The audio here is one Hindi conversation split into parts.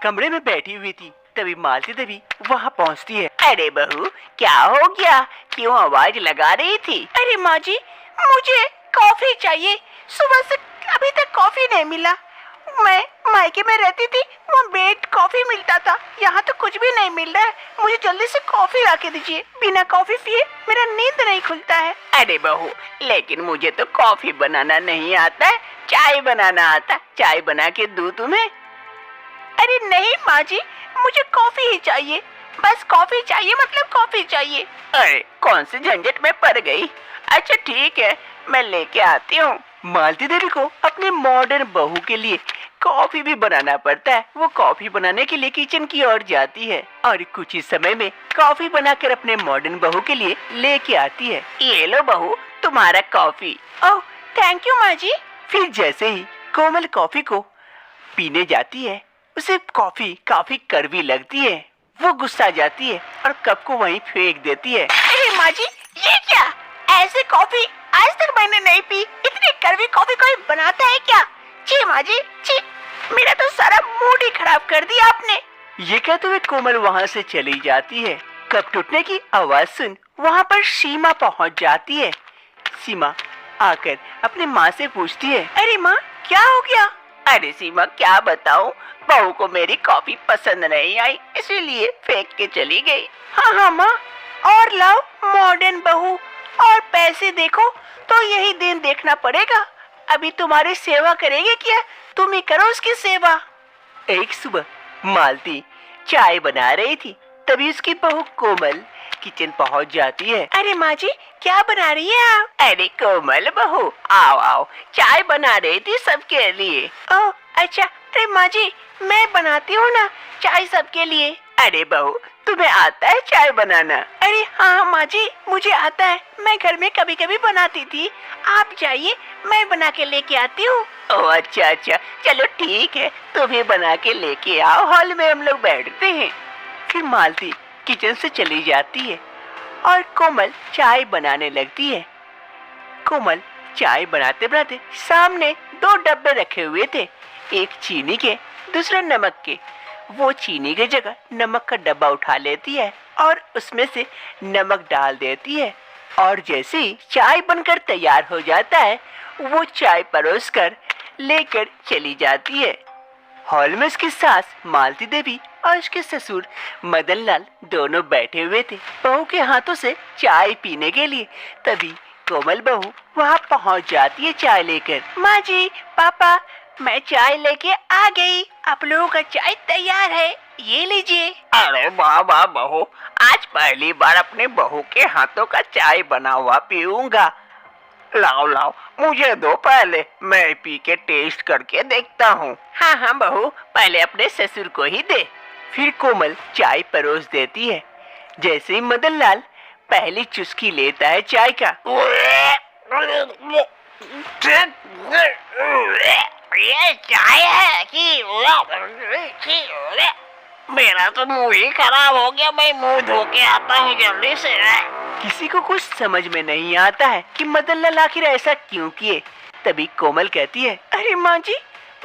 कमरे में बैठी हुई थी। तभी मालती देवी वहाँ पहुँचती है। अरे बहू, क्या हो गया? क्यों आवाज लगा रही थी? अरे माँ जी, मुझे कॉफी चाहिए। सुबह से अभी तक कॉफी नहीं मिला। मैं मायके में रहती थी, वहाँ बेड कॉफी मिलता था, यहाँ तो कुछ भी नहीं मिल रहा है। मुझे जल्दी से कॉफी ला के दीजिए। बिना कॉफी पिए मेरा नींद नहीं खुलता है। अरे बहू, लेकिन मुझे तो कॉफी बनाना नहीं आता है, चाय बनाना आता। चाय बना के दूं तुम्हें? अरे नहीं माँ जी, मुझे कॉफी ही चाहिए। बस कॉफी चाहिए, मतलब कॉफी चाहिए। अरे कौन सी झंझट में पड़ गई। अच्छा ठीक है, मैं लेके आती हूँ। मालती देवी को अपने मॉडर्न बहू के लिए कॉफी भी बनाना पड़ता है। वो कॉफी बनाने के लिए किचन की ओर जाती है और कुछ ही समय में कॉफी बनाकर अपने मॉडर्न बहू के लिए लेके आती है। ये लो बहू, तुम्हारा कॉफी। ओह थैंक यू माँ जी। फिर जैसे ही कोमल कॉफी को पीने जाती है, उसे कॉफी काफी कड़वी लगती है। वो गुस्सा जाती है और कप को वहीं फेंक देती है। अरे माँ जी, ये क्या? ऐसे कॉफी आज तक मैंने नहीं पी। इतनी कड़वी कॉफी कोई बनाता है क्या? जी माँ जी, जी, मेरा तो सारा मूड ही खराब कर दिया आपने। ये कहते हुए कोमल वहाँ से चली जाती है। कप टूटने की आवाज सुन वहाँ पर सीमा पहुँच जाती है। सीमा आकर अपनी माँ से पूछती है, अरे माँ, क्या हो गया? अरे सीमा, क्या बताऊं, बहू को मेरी कॉफी पसंद नहीं आई, इसीलिए फेंक के चली गई। हाँ माँ, और लाओ मॉडर्न बहू, और पैसे देखो तो यही दिन देखना पड़ेगा। अभी तुम्हारी सेवा करेगी क्या? तुम ही करो उसकी सेवा। एक सुबह मालती चाय बना रही थी, तभी उसकी बहू कोमल किचन पहुंच जाती है। अरे माँ जी, क्या बना रही है आप? अरे कोमल बहू, आओ आओ, चाय बना रही थी सबके लिए। ओह अच्छा, अरे माँ जी, मैं बनाती हूँ ना चाय सबके लिए। अरे बहू, तुम्हें आता है चाय बनाना? अरे हाँ माँ जी, मुझे आता है। मैं घर में कभी कभी बनाती थी। आप जाइए, मैं बना के लेके आती हूँ। ओह अच्छा अच्छा, चलो ठीक है, तुम्हें बना के लेके आओ, हॉल में हम लोग बैठते हैं। फिर मालती किचन से चली जाती है और कोमल चाय बनाने लगती है। कोमल चाय बनाते बनाते सामने 2 डब्बे रखे हुए थे, एक चीनी के, दूसरा नमक के। वो चीनी की जगह नमक का डब्बा उठा लेती है और उसमें से नमक डाल देती है, और जैसे ही चाय बनकर तैयार हो जाता है, वो चाय परोसकर लेकर चली जाती है। हॉल में उसकी सास मालती देवी और उसके ससुर मदन लाल दोनों बैठे हुए थे बहू के हाथों से चाय पीने के लिए। तभी कोमल बहू वहाँ पहुँच जाती है चाय लेकर। माँ जी, पापा, मैं चाय लेके आ गई। आप लोगों का चाय तैयार है, ये लीजिए। अरे वाह वाह बहू, आज पहली बार अपने बहू के हाथों का चाय बना हुआ पीऊंगा। लाओ लाओ, मुझे दो पहले, मैं पी के टेस्ट करके देखता हूँ। हाँ हाँ बहू, पहले अपने ससुर को ही दे। फिर कोमल चाय परोस देती है। जैसे ही मदन लाल पहली चुस्की लेता है चाय का, ये चाय है कि मेरा तो मुंह ही खराब हो गया, मैं मुंह धो के आता हूँ जल्दी से। किसी को कुछ समझ में नहीं आता है कि मदन लाल आखिर ऐसा क्यों किए। तभी कोमल कहती है, अरे माँ जी,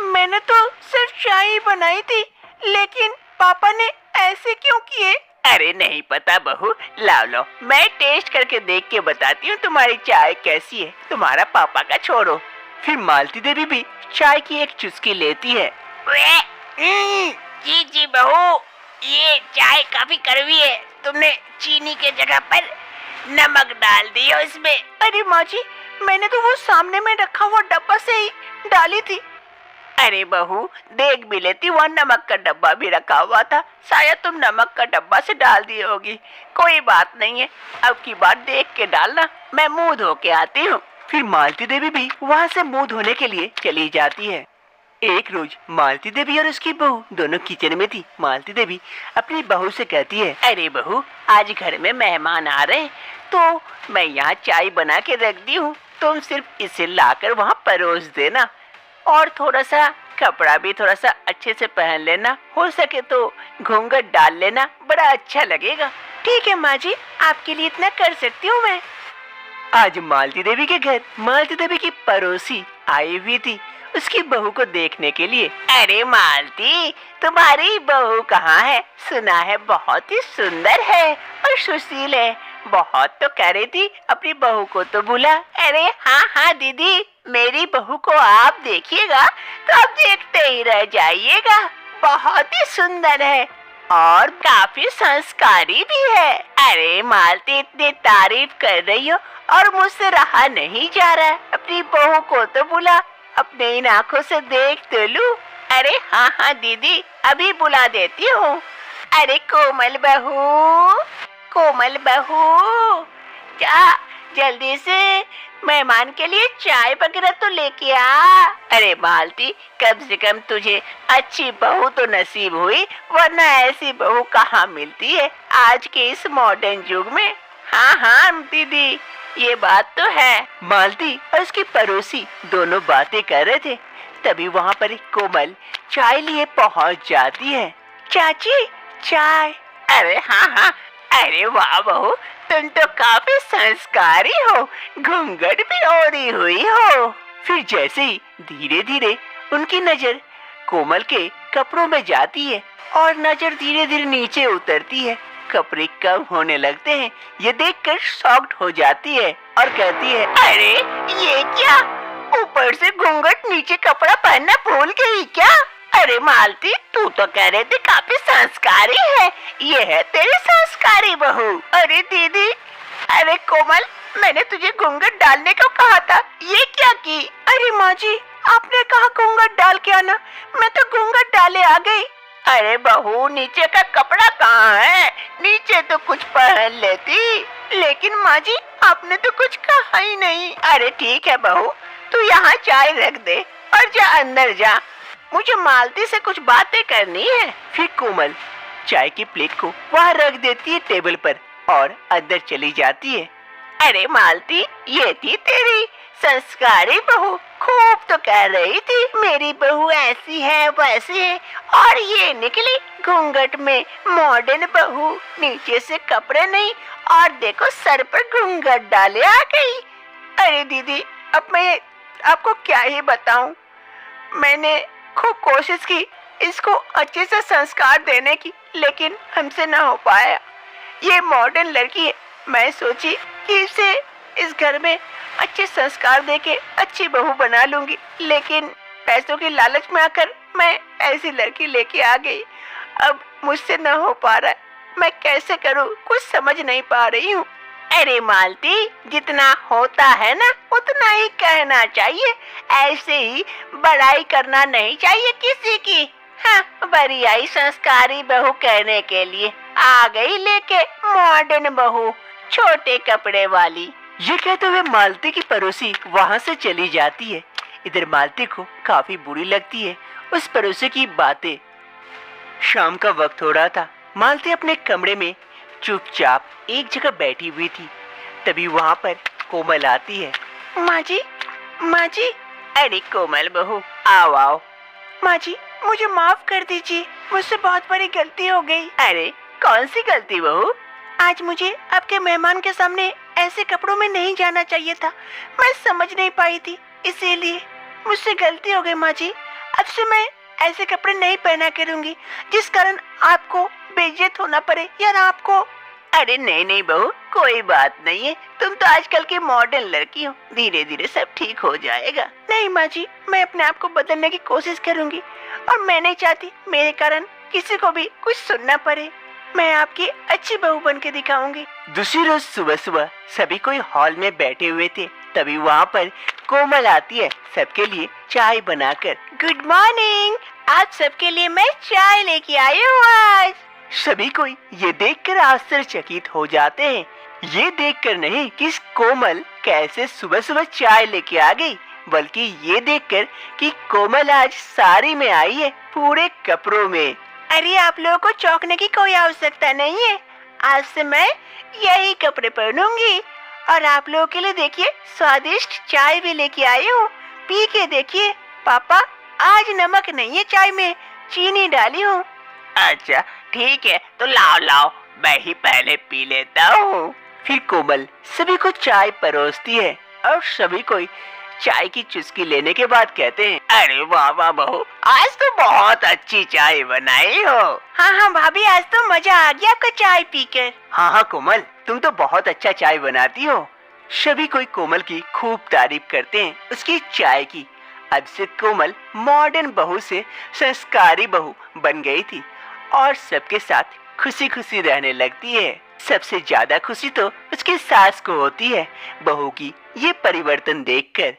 मैंने तो सिर्फ चाय ही बनाई थी, लेकिन पापा ने ऐसे क्यों किए? अरे नहीं पता बहू, लाओ लो, मैं टेस्ट करके देख के बताती हूँ तुम्हारी चाय कैसी है, तुम्हारा पापा का छोड़ो। फिर मालती देवी भी चाय की एक चुस्की लेती है। जी जी बहू, ये चाय काफी कड़वी है, तुमने चीनी के जगह पर नमक डाल दी हो इसमें। अरे माँ जी, मैंने तो वो सामने में रखा हुआ डब्बा से ही डाली थी। अरे बहू, देख भी लेती, वहाँ नमक का डब्बा भी रखा हुआ था, शायद तुम नमक का डब्बा से डाल दी होगी। कोई बात नहीं है, अब की बार देख के डालना, मैं मुंह धो के आती हूँ। फिर मालती देवी भी वहाँ से मुंह धोने के लिए चली जाती है। एक रोज मालती देवी और उसकी बहू दोनों किचन में थी। मालती देवी अपनी बहू से कहती है, अरे बहू, आज घर में मेहमान आ रहे हैं, तो मैं यहाँ चाय बना के रख दी हूँ, तुम सिर्फ इसे लाकर वहाँ परोस देना, और थोड़ा सा कपड़ा भी थोड़ा सा अच्छे से पहन लेना, हो सके तो घूंघट डाल लेना, बड़ा अच्छा लगेगा। ठीक है माँ जी, आपके लिए इतना कर सकती हूँ मैं। आज मालती देवी के घर मालती देवी की पड़ोसी आई हुई थी उसकी बहू को देखने के लिए। अरे मालती, तुम्हारी बहू कहाँ है? सुना है बहुत ही सुंदर है और सुशील है। बहुत तो कह रही थी अपनी बहू को तो बुला। अरे हाँ हाँ दीदी, मेरी बहू को आप देखिएगा तो आप देखते ही रह जाइएगा। बहुत ही सुंदर है और काफी संस्कारी भी है। अरे मालती, इतनी तारीफ कर रही हो और मुझसे रहा नहीं जा रहा है। अपनी बहू को तो बुला, अपने इन आंखों से देख तो लूं। अरे हाँ हाँ दीदी, अभी बुला देती हूँ। अरे कोमल बहू, कोमल बहू, जा जल्दी से मेहमान के लिए चाय वगैरह तो लेके आ। अरे मालती, कम से कम तुझे अच्छी बहू तो नसीब हुई, वरना ऐसी बहू कहाँ मिलती है आज के इस मॉडर्न युग में। हाँ हाँ दीदी, ये बात तो है। मालती और उसकी पड़ोसी दोनों बातें कर रहे थे, तभी वहाँ पर एक कोमल चाय लिए पहुँच जाती है। चाची, चाय। अरे हाँ हाँ, अरे वाह बहू, तुम तो काफी संस्कारी हो, घूंघट भी ओढ़ी हुई हो। फिर जैसे ही धीरे धीरे उनकी नजर कोमल के कपड़ों में जाती है और नजर धीरे धीरे नीचे उतरती है, कपड़े कम होने लगते हैं। ये देखकर शॉक्ड हो जाती है और कहती है, अरे ये क्या, ऊपर से घूंघट नीचे कपड़ा पहनना भूल गई क्या? अरे मालती, तू तो कह रहे थे काफी संस्कारी है, ये है तेरी संस्कारी बहू। अरे दीदी, अरे कोमल, मैंने तुझे घूंघट डालने को कहा था, ये क्या की? अरे माँ जी, आपने कहा घूंघट डाल के आना, मैं तो घूंघट डाले आ गई। अरे बहू, नीचे का कपड़ा कहाँ है? नीचे तो कुछ पहन लेती। लेकिन माँ जी, आपने तो कुछ कहा ही नहीं। अरे ठीक है बहू, तू यहाँ चाय रख दे और जा अंदर जा, मुझे मालती से कुछ बातें करनी है। फिर कोमल चाय की प्लेट को वहाँ रख देती है टेबल पर और अंदर चली जाती है। अरे मालती, ये थी तेरी संस्कारी बहू। खूब तो कह रही थी मेरी बहू ऐसी है वैसी है, और ये निकली घूंघट में मॉडर्न बहू, नीचे से कपड़े नहीं और देखो सर पर घूंघट डाले आ गई। अरे दीदी, अब मैं आपको क्या ही बताऊं, मैंने खूब कोशिश की इसको अच्छे से संस्कार देने की, लेकिन हमसे ना हो पाया। ये मॉडर्न लड़की है, मैं सोची कि इसे इस घर में अच्छे संस्कार देके अच्छी बहू बना लूंगी, लेकिन पैसों की लालच में आकर मैं ऐसी लड़की लेके आ गई। अब मुझसे ना हो पा रहा है, मैं कैसे करूं, कुछ समझ नहीं पा रही हूँ। अरे मालती, जितना होता है ना उतना ही कहना चाहिए, ऐसे ही बड़ाई करना नहीं चाहिए किसी की। हाँ, बड़ी आई संस्कारी बहू कहने के लिए, आ गई लेके मॉडर्न बहू, छोटे कपड़े वाली। ये कहते हुए मालती की पड़ोसी वहाँ से चली जाती है। इधर मालती को काफी बुरी लगती है उस पड़ोसी की बातें। शाम का वक्त हो रहा था, मालती अपने कमरे में चुपचाप एक जगह बैठी हुई थी, तभी वहाँ पर कोमल आती है। माँ जी, माँ जी। अरे कोमल बहू, आओ आओ। माँ जी, मुझे माफ कर दीजिए, मुझसे बहुत बड़ी गलती हो गई। अरे कौन सी गलती बहू? आज मुझे आपके मेहमान के सामने ऐसे कपड़ों में नहीं जाना चाहिए था, मैं समझ नहीं पाई थी, इसीलिए मुझसे गलती हो गई माँ जी। अब से मैं ऐसे कपड़े नहीं पहना करूंगी जिस कारण आपको बेइज्जत होना पड़े या ना आपको। अरे नहीं नहीं बहू, कोई बात नहीं है, तुम तो आजकल की मॉडर्न लड़की हो, धीरे धीरे सब ठीक हो जाएगा। नहीं माँ जी, मैं अपने आप को बदलने की कोशिश करूंगी और मैं नहीं चाहती मेरे कारण किसी को भी कुछ सुनना पड़े। मैं आपकी अच्छी बहू बन के दिखाऊंगी। दूसरी रोज सुबह सुबह सभी कोई हॉल में बैठे हुए थे, तभी वहाँ पर कोमल आती है सबके लिए चाय बनाकर। गुड मॉर्निंग, आप सबके लिए मैं चाय लेके आई हूँ आज। सभी कोई ये देखकर आश्चर्यचकित हो जाते हैं। ये देखकर नहीं कि कोमल कैसे सुबह सुबह चाय लेके आ गई, बल्कि ये देखकर कि कोमल आज साड़ी में आई है, पूरे कपड़ों में। अरे आप लोगों को चौंकने की कोई आवश्यकता नहीं है, आज से मैं यही कपड़े पहनूंगी और आप लोगों के लिए देखिए स्वादिष्ट चाय भी लेके आई हूँ, पी के देखिए। पापा, आज नमक नहीं है चाय में, चीनी डाली हूँ। अच्छा ठीक है, तो लाओ लाओ, मैं ही पहले पी लेता हूँ। फिर कोमल सभी को चाय परोसती है और सभी कोई चाय की चुस्की लेने के बाद कहते हैं, अरे वाह वाह बहू, आज तो बहुत अच्छी चाय बनाई हो। हाँ हाँ भाभी, आज तो मजा आ गया आपका चाय पीकर। हाँ हाँ कोमल, तुम तो बहुत अच्छा चाय बनाती हो। सभी कोई कोमल की खूब तारीफ करते हैं उसकी चाय की। अब से कोमल मॉडर्न बहू से संस्कारी बहू बन गई थी और सबके साथ खुशी खुशी रहने लगती है। सबसे ज्यादा खुशी तो उसकी सास को होती है बहू की ये परिवर्तन देखकर।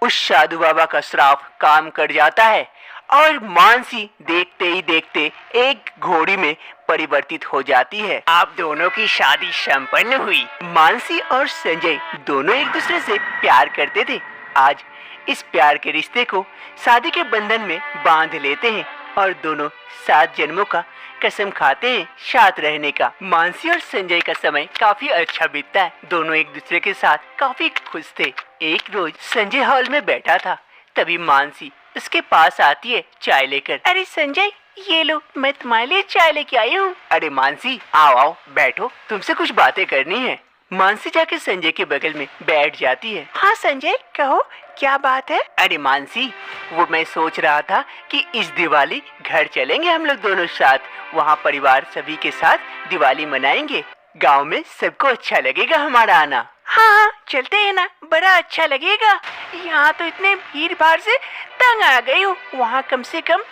उस साधु बाबा का श्राप काम कर जाता है और मानसी देखते ही देखते एक घोड़ी में परिवर्तित हो जाती है। आप दोनों की शादी संपन्न हुई। मानसी और संजय दोनों एक दूसरे से प्यार करते थे। आज इस प्यार के रिश्ते को शादी के बंधन में बांध लेते हैं और दोनों 7 जन्मों का कसम खाते हैं साथ रहने का। मानसी और संजय का समय काफी अच्छा बीतता है। दोनों एक दूसरे के साथ काफी खुश थे। एक रोज संजय हॉल में बैठा था, तभी मानसी उसके पास आती है चाय लेकर। अरे संजय, ये लो, मैं तुम्हारे लिए चाय लेके आई हूँ। अरे मानसी, आओ आओ बैठो, तुमसे कुछ बातें करनी है। मानसी जाके संजय के बगल में बैठ जाती है। हाँ संजय, कहो क्या बात है। अरे मानसी, वो मैं सोच रहा था कि इस दिवाली घर चलेंगे हम लोग दोनों साथ। वहाँ परिवार सभी के साथ दिवाली मनाएंगे। गांव में सबको अच्छा लगेगा हमारा आना। हाँ हाँ चलते हैं ना, बड़ा अच्छा लगेगा। यहाँ तो इतने भीड़ भाड़ से तंग आ गई हूँ, वहाँ कम से कम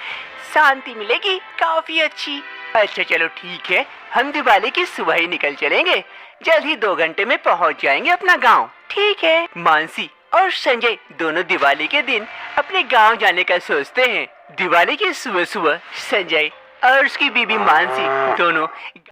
शांति मिलेगी काफी अच्छी। अच्छा चलो ठीक है, हम दिवाली की सुबह ही निकल चलेंगे। जल्द ही 2 घंटे में पहुँच जाएंगे अपना गाँव। ठीक है। मानसी और संजय दोनों दिवाली के दिन अपने गांव जाने का सोचते हैं। दिवाली की सुबह सुबह संजय और उसकी बीबी मानसी दोनों